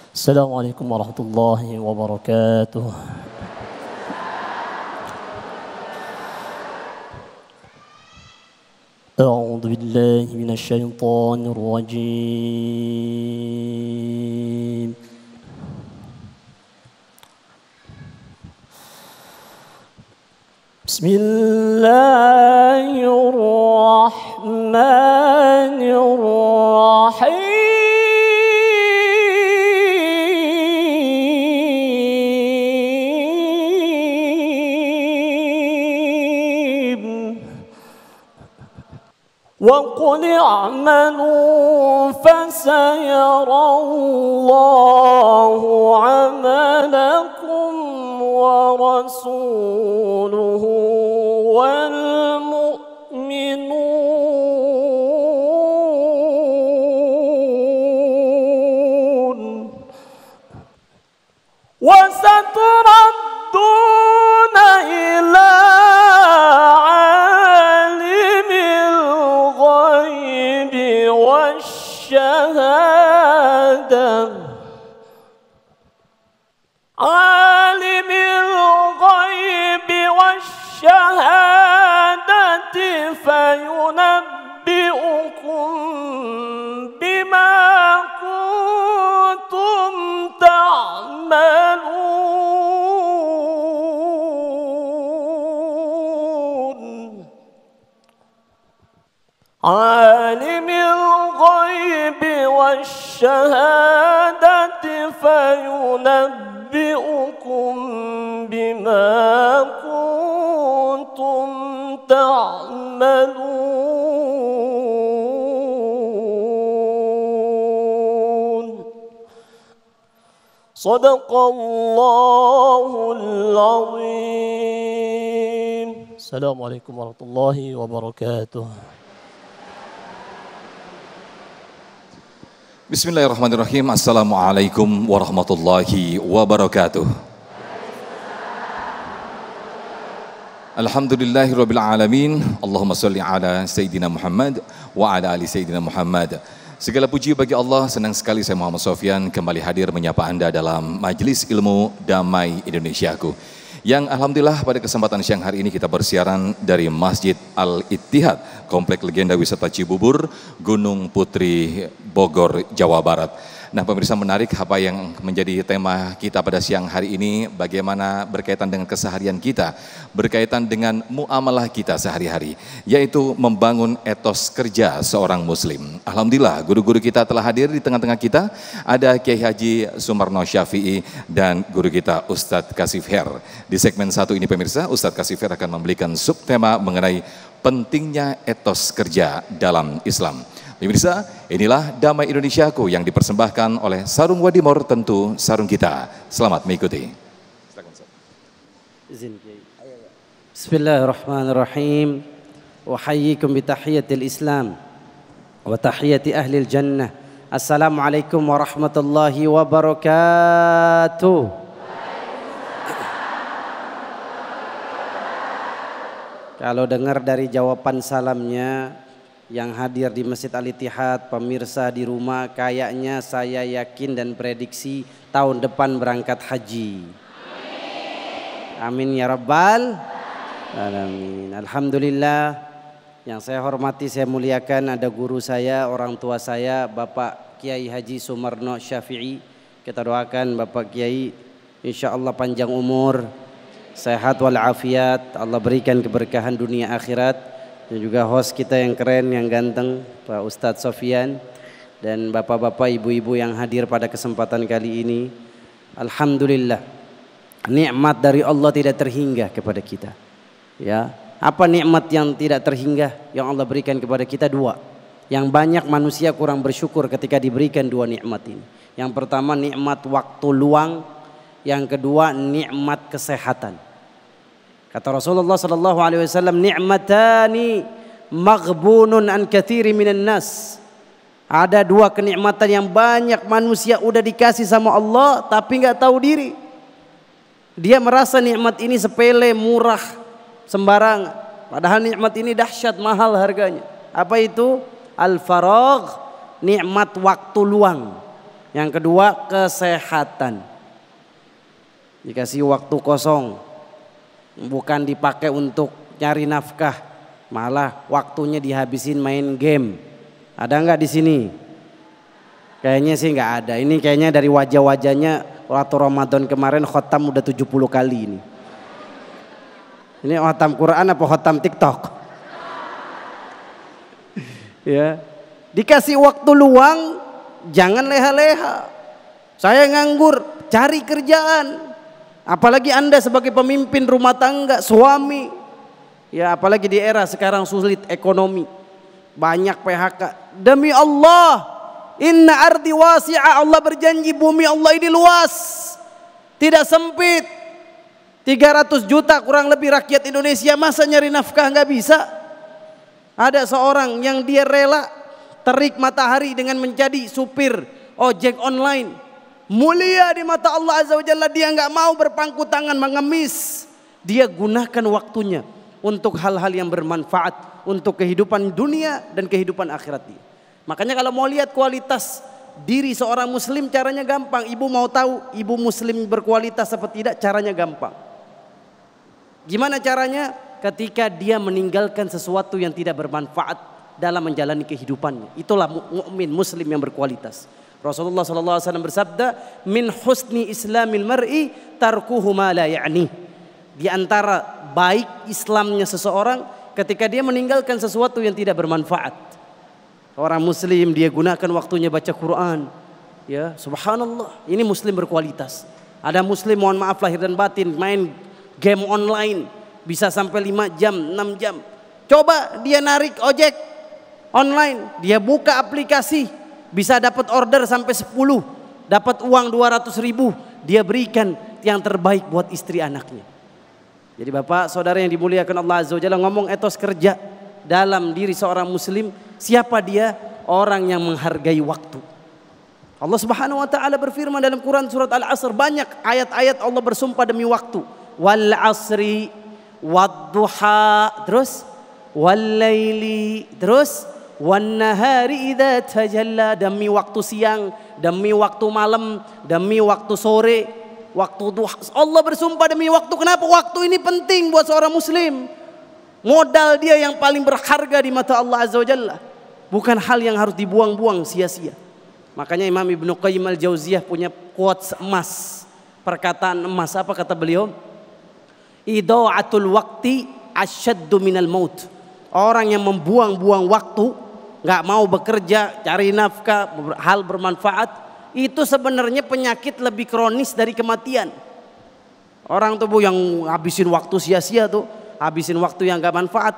السلام عليكم ورحمة الله وبركاته. أعوذ بالله من الشيطان الرجيم. بسم الله الرحمن الرحيم. وقل اعملوا فسيرى الله عملكم ورسوله والمؤمنون وستردون إلى عالم الغيب والشهادة عالم الغيب والشهادة فينبئكم بما كنتم تعملون. عالم الغيب والشهادة فينبئكم بما كنتم تعملون. صدق الله العظيم. السلام عليكم ورحمة الله وبركاته. Bismillahirrahmanirrahim. Assalamualaikum warahmatullahi wabarakatuh. Alhamdulillahirabbil alamin. Allahumma shalli ala Sayyidina Muhammad wa ala ali Sayyidina Muhammad. Segala puji bagi Allah. Senang sekali saya Muhammad Sofyan kembali hadir menyapa Anda dalam Majelis Ilmu Damai Indonesiaku. Yang alhamdulillah pada kesempatan siang hari ini kita bersiaran dari Masjid Al-Ittihad, Komplek Legenda Wisata Cibubur, Gunung Putri, Bogor, Jawa Barat. Nah pemirsa, menarik apa yang menjadi tema kita pada siang hari ini, bagaimana berkaitan dengan keseharian kita, berkaitan dengan muamalah kita sehari-hari, yaitu membangun etos kerja seorang muslim. Alhamdulillah guru-guru kita telah hadir di tengah-tengah kita, ada Kiai Haji Sumarno Syafi'i dan guru kita Ustadz Kasif Her. Di segmen 1 ini pemirsa, Ustadz Kasif Her akan memberikan subtema mengenai pentingnya etos kerja dalam Islam. Pemirsa, inilah Damai Indonesiaku yang dipersembahkan oleh Sarung Wadimor, tentu sarung kita. Selamat mengikuti. Bismillahirrahmanirrahim. Uhayyikum bitahiyatil Islam wa tahiyati ahlil jannah. Assalamualaikum warahmatullahi wabarakatuh. Kalau dengar dari jawaban salamnya yang hadir di Masjid Al-Ittihad, pemirsa di rumah, kayaknya saya yakin dan prediksi tahun depan berangkat haji. Amin ya rabbal alamin. Alhamdulillah, yang saya hormati, saya muliakan, ada guru saya, orang tua saya, Bapak Kiai Haji Sumarno Syafi'i. Kita doakan Bapak Kiai insya Allah panjang umur, sehat walafiat, Allah berikan keberkahan dunia akhirat. Dan juga host kita yang keren, yang ganteng, Pak Ustadz Sofyan, dan bapak-bapak, ibu-ibu yang hadir pada kesempatan kali ini. Alhamdulillah, nikmat dari Allah tidak terhingga kepada kita. Ya, apa nikmat yang tidak terhingga yang Allah berikan kepada kita? Dua. Yang banyak manusia kurang bersyukur ketika diberikan dua nikmat ini. Yang pertama nikmat waktu luang, yang kedua nikmat kesehatan. Kata Rasulullah sallallahu alaihi wasallam, ni'matani maghbunun an katsiri minan nas. Ada dua kenikmatan yang banyak manusia udah dikasih sama Allah tapi nggak tahu diri. Dia merasa nikmat ini sepele, murah, sembarangan. Padahal nikmat ini dahsyat, mahal harganya. Apa itu? Al-faragh, nikmat waktu luang. Yang kedua, kesehatan. Dikasih waktu kosong, bukan dipakai untuk nyari nafkah, malah waktunya dihabisin main game. Ada nggak di sini? Kayaknya sih nggak ada. Ini kayaknya dari wajah-wajahnya waktu Ramadan kemarin khotam udah 70 kali ini. Ini khotam Quran apa khotam TikTok? Ya, dikasih waktu luang, jangan leha-leha. Saya nganggur, cari kerjaan. Apalagi Anda sebagai pemimpin rumah tangga, suami. Ya, apalagi di era sekarang sulit ekonomi. Banyak PHK. Demi Allah, inna ardi wasi'ah, Allah berjanji bumi Allah ini luas. Tidak sempit. 300 juta kurang lebih rakyat Indonesia, masa nyari nafkah nggak bisa? Ada seorang yang dia rela terik matahari dengan menjadi supir ojek online. Mulia di mata Allah Azza wa Jalla, dia nggak mau berpangku tangan mengemis. Dia gunakan waktunya untuk hal-hal yang bermanfaat untuk kehidupan dunia dan kehidupan akhirat dia. Makanya kalau mau lihat kualitas diri seorang muslim, caranya gampang. Ibu mau tahu ibu muslim berkualitas apa tidak? Caranya gampang. Gimana caranya? Ketika dia meninggalkan sesuatu yang tidak bermanfaat dalam menjalani kehidupannya. Itulah mukmin muslim yang berkualitas. Rasulullah SAW bersabda, min husni islamil mar'i tarkuhu ma la ya'ni. Di antara baik Islamnya seseorang ketika dia meninggalkan sesuatu yang tidak bermanfaat. Orang muslim dia gunakan waktunya baca Quran. Ya, subhanallah, ini muslim berkualitas. Ada muslim mohon maaf lahir dan batin main game online bisa sampai 5 jam, 6 jam. Coba dia narik ojek online, dia buka aplikasi, bisa dapat order sampai 10, dapat uang 200.000, dia berikan yang terbaik buat istri anaknya. Jadi bapak saudara yang dimuliakan Allah Azza wa Jalla, ngomong etos kerja dalam diri seorang muslim, siapa dia? Orang yang menghargai waktu. Allah Subhanahu wa taala berfirman dalam Quran surat Al-Asr, banyak ayat-ayat Allah bersumpah demi waktu. Wal asri wadduha, terus wal laili, terus wan nahari idza tajalla, demi waktu siang, demi waktu malam, demi waktu sore, waktu duha. Allah bersumpah demi waktu. Kenapa? Waktu ini penting buat seorang muslim. Modal dia yang paling berharga di mata Allah Azza wa Jalla. Bukan hal yang harus dibuang-buang sia-sia. Makanya Imam Ibnu Qayyim Al-Jauziyah punya quotes emas, perkataan emas. Apa kata beliau? Idha'atul waqti asyaddu minal maut. Orang yang membuang-buang waktu, nggak mau bekerja, cari nafkah, hal bermanfaat, itu sebenarnya penyakit lebih kronis dari kematian. Orang tuh yang habisin waktu sia-sia tuh, habisin waktu yang nggak manfaat,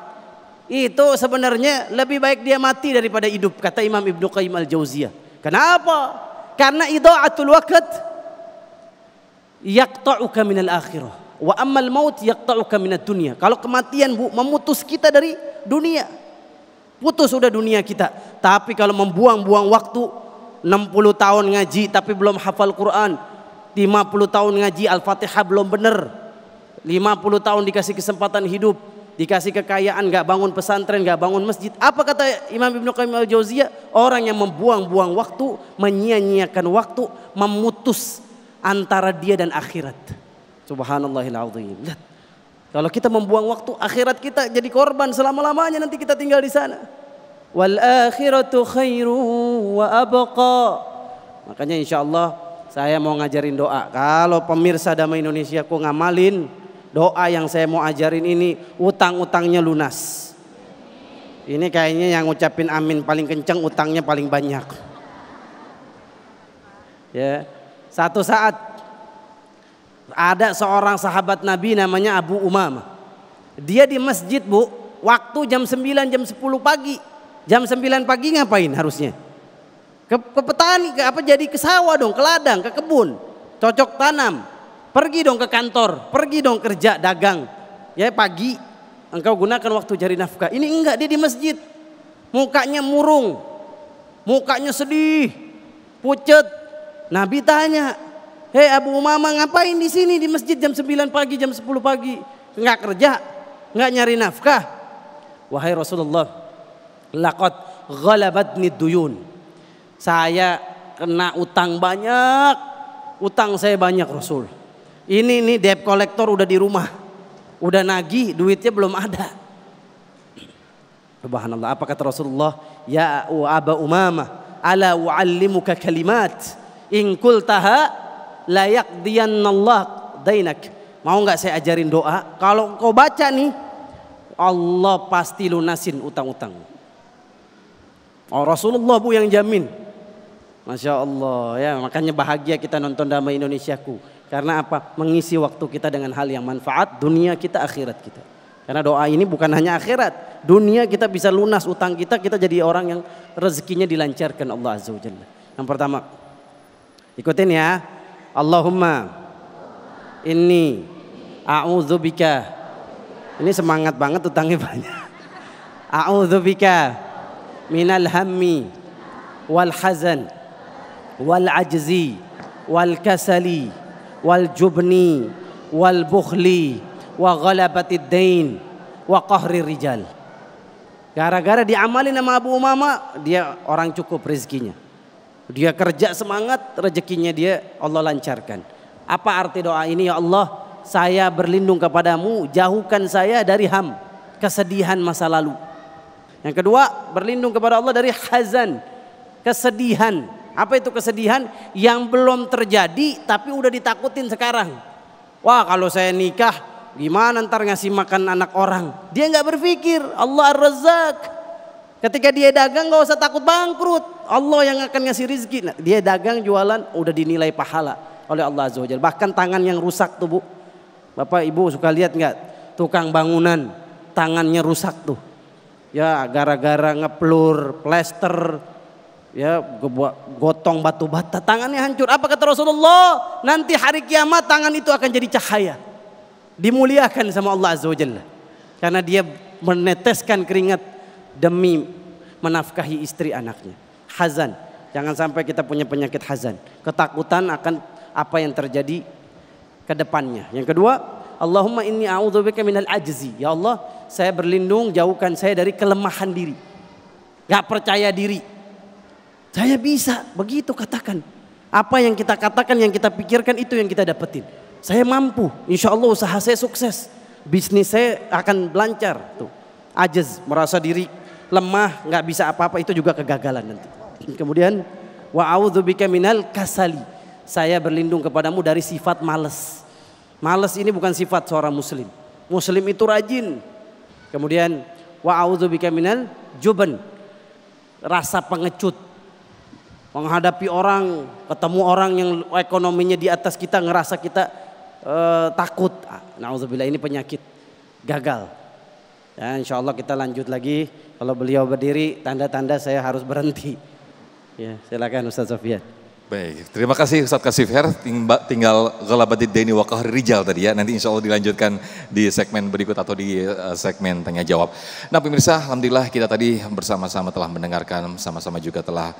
itu sebenarnya lebih baik dia mati daripada hidup, kata Imam Ibnu Qayyim Al-Jauziyah. Kenapa? Karena idha'atul waqt yaqta'uka minal akhirah, wa ammal maut yaqta'uka minad dunya. Kalau kematian memutus kita dari dunia, putus sudah dunia kita. Tapi kalau membuang-buang waktu, 60 tahun ngaji tapi belum hafal Quran, 50 tahun ngaji Al-Fatihah belum benar, 50 tahun dikasih kesempatan hidup, dikasih kekayaan, gak bangun pesantren, gak bangun masjid. Apa kata Imam Ibnu Qayyim Al-Jauziyah? Orang yang membuang-buang waktu, menyia-nyiakan waktu, memutus antara dia dan akhirat. Subhanallahil azim. Lihat, kalau kita membuang waktu, akhirat kita jadi korban selama-lamanya, nanti kita tinggal di sana. Wal akhiratu khairu wa abqa. Makanya insyaallah saya mau ngajarin doa. Kalau pemirsa Damai Indonesia ku ngamalin doa yang saya mau ajarin ini, utang-utangnya lunas. Ini kayaknya yang ngucapin amin paling kenceng, utangnya paling banyak. Ya, satu saat ada seorang sahabat Nabi namanya Abu Umamah. Dia di masjid, Bu, waktu jam 9, jam 10 pagi. Jam 9 pagi ngapain harusnya? Ke petani, jadi ke sawah dong, ke ladang, ke kebun, cocok tanam. Pergi dong ke kantor, pergi dong kerja, dagang. Ya pagi, engkau gunakan waktu cari nafkah. Ini enggak, dia di masjid. Mukanya murung, mukanya sedih, pucet. Nabi tanya, hei Abu Umamah, ngapain di sini di masjid jam 9 pagi, jam 10 pagi? Enggak kerja, enggak nyari nafkah. Wahai Rasulullah, laqad ghalabatni duyun. Saya kena utang banyak, utang saya banyak Rasul. Ini debt collector udah di rumah, udah nagih, duitnya belum ada. Subhanallah, apa kata Rasulullah? Ya Aba Umamah, ala u'allimuka kalimat in qultaha la yaqdiyannallah dainak. Mau nggak saya ajarin doa? Kalau kau baca nih, Allah pasti lunasin utang-utang. Oh, Rasulullah bu yang jamin. Masya Allah ya, makanya bahagia kita nonton Damai Indonesiaku. Karena apa? Mengisi waktu kita dengan hal yang manfaat, dunia kita, akhirat kita. Karena doa ini bukan hanya akhirat, dunia kita bisa lunas utang kita, kita jadi orang yang rezekinya dilancarkan Allah Azza wa Jalla. Yang pertama, ikutin ya. Allahumma inni a'udzubika. Ini semangat banget, utangnya banyak. A'udzubika minal hammi wal hazan wal ajzi wal kasali wal jubni wal bukhli wa ghalabatid dain wa qahri rijal. Gara-gara diamalin sama Abu Umamah, dia orang cukup rezekinya. Dia kerja semangat, rezekinya dia Allah lancarkan. Apa arti doa ini? Ya Allah, saya berlindung kepadamu, jauhkan saya dari ham, kesedihan masa lalu. Yang kedua, berlindung kepada Allah dari hazan, kesedihan. Apa itu kesedihan? Yang belum terjadi tapi udah ditakutin sekarang. Wah, kalau saya nikah gimana ntar ngasih makan anak orang? Dia nggak berpikir Allah Ar-Razzaq. Ketika dia dagang nggak usah takut bangkrut, Allah yang akan ngasih rizki. Nah, dia dagang jualan udah dinilai pahala oleh Allah Azza wa Jalla. Bahkan tangan yang rusak tuh bu, Bapak Ibu suka lihat nggak? Tukang bangunan tangannya rusak tuh. Ya gara-gara ngeplur, plester, ya gotong batu bata, tangannya hancur. Apa kata Rasulullah? Nanti hari kiamat tangan itu akan jadi cahaya, dimuliakan sama Allah Azza wa Jalla. Karena dia meneteskan keringat demi menafkahi istri anaknya. Hazan, jangan sampai kita punya penyakit hazan, ketakutan akan apa yang terjadi ke depannya. Yang kedua, Allahumma inni a'udzubika minal ajzi. Ya Allah, saya berlindung, jauhkan saya dari kelemahan diri. Gak percaya diri. Saya bisa, begitu katakan. Apa yang kita katakan, yang kita pikirkan, itu yang kita dapetin. Saya mampu, insya Allah usaha saya sukses. Bisnis saya akan lancar. Tuh. Ajaz, merasa diri lemah, gak bisa apa-apa, itu juga kegagalan nanti. Kemudian, wa a'udzubika minal kasali. Saya berlindung kepadamu dari sifat malas. Malas ini bukan sifat seorang muslim. Muslim itu rajin. Kemudian wa a'udzubika minal juban. Rasa pengecut. Menghadapi orang, ketemu orang yang ekonominya di atas kita, ngerasa kita takut. Na'udzubillah, ini penyakit. Gagal. Ya, insya Allah kita lanjut lagi. Kalau beliau berdiri, tanda-tanda saya harus berhenti. Ya, silakan Ustaz Sofyan. Baik, terima kasih Ustaz Kasifher. Tinggal ghalabatid daini wa qahri rijal tadi ya. Nanti insya Allah dilanjutkan di segmen berikut atau di segmen tanya jawab. Nah pemirsa, alhamdulillah kita tadi bersama-sama telah mendengarkan, sama-sama juga telah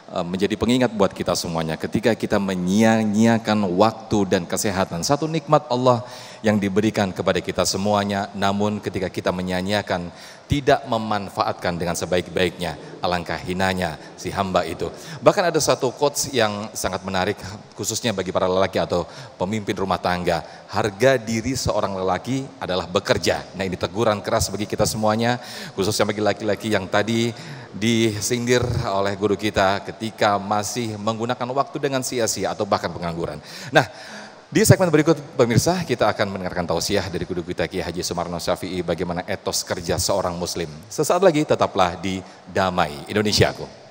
menjadi pengingat buat kita semuanya. Ketika kita menyia-nyiakan waktu dan kesehatan, satu nikmat Allah yang diberikan kepada kita semuanya. Namun ketika kita menyia-nyiakan, tidak memanfaatkan dengan sebaik-baiknya, alangkah hinanya si hamba itu. Bahkan ada satu quotes yang sangat menarik khususnya bagi para lelaki atau pemimpin rumah tangga. Harga diri seorang lelaki adalah bekerja. Nah ini teguran keras bagi kita semuanya, khususnya bagi laki-laki yang tadi disindir oleh guru kita ketika masih menggunakan waktu dengan sia-sia atau bahkan pengangguran. Nah, di segmen berikut pemirsa kita akan mendengarkan tausiah dari guru kita Kiai Haji Sumarno Syafi'i bagaimana etos kerja seorang muslim. Sesaat lagi tetaplah di Damai Indonesiaku.